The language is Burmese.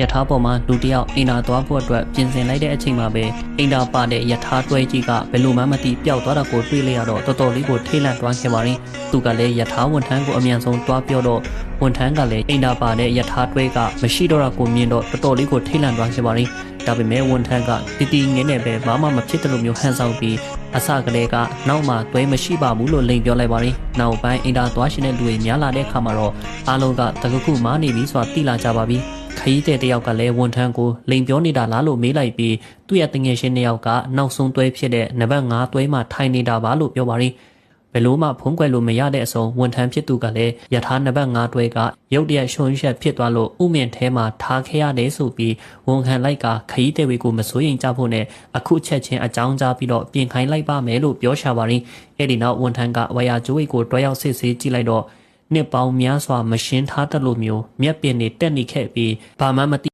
ယထာပေါ်မှာလူတယောက်အိမ်သာသွားဖို့အတွက်ပြင်ဆင်လိုက်တဲ့အချိန်မှာပဲအိမ်သာပါတဲ့ယထာတွဲကြီးကဘယ်လိုမှမသိပျောက်သွားတာကိုတွေ့လိုက်ရတော့တော်တော်လေးကိုထိတ်လန့်သွားခဲ့ပါရင်သူကလည်းယထာဝန်ထမ်းကိုအမြန်ဆုံးတွားပြောတော့ဝန်ထမ်းကလည်းအိမ်သာပါတဲ့ယထာတွဲကမရှိတော့တာကိုမြင်တော့တော်တော်လေးကိုထိတ်လန့်သွားခဲ့ပါရင်ဒါပေမဲ့ဝန်ထမ်းကတီတီငင်းနေပဲဘာမှမဖြစ်တယ်လို့မျိုးဟန်ဆောင်ပြီးအစကလေးကနောက်မှတွဲမရှိပါဘူးလို့လိန်ပြောလိုက်ပါရင်နောက်ပိုင်းအိမ်သာသွားရှင်တဲ့လူတွေများလာတဲ့အခါမှာတော့အားလုံးကတကခုမားနေပြီဆိုတာသိလာကြပါပြီခရီးတဲ့တယောက်ကလည်းဝန်ထမ်းကိုလိန်ပြောနေတာလားလို့မေးလိုက်ပြီးသူ့ရဲ့တငယ်ချင်းတစ်ယောက်ကနောက်ဆုံးတွဲဖြစ်တဲ့နံပါတ်5တွဲမှာထိုင်နေတာပါလို့ပြောပါရင်ဘယ်လို့မှဖုံးကွယ်လို့မရတဲ့အစုံဝန်ထမ်းဖြစ်သူကလည်းယထာနံပါတ်5တွဲကရုတ်တရက်ရှုံရက်ဖြစ်သွားလို့ဥမြင့်ထဲမှာထားခဲ့ရတယ်ဆိုပြီးဝန်ခံလိုက်ကခရီးတဲ့တွေကိုမစိုးရိမ်ကြဖို့နဲ့အခုချက်ချင်းအကြောင်းကြားပြီးတော့ပြင်ခိုင်းလိုက်ပါမယ်လို့ပြောရှာပါရင်အဲ့ဒီနောက်ဝန်ထမ်းကဝါယာကျိုးကိုတွဲရောက်စစ်ဆေးကြည့်လိုက်တော့နှစ်ပေါင်းများစွာမရှင်းထားတလို့မျိုးမျက်ပြင်တွေတက်နေခဲ့ပြီးဘာမှမသိ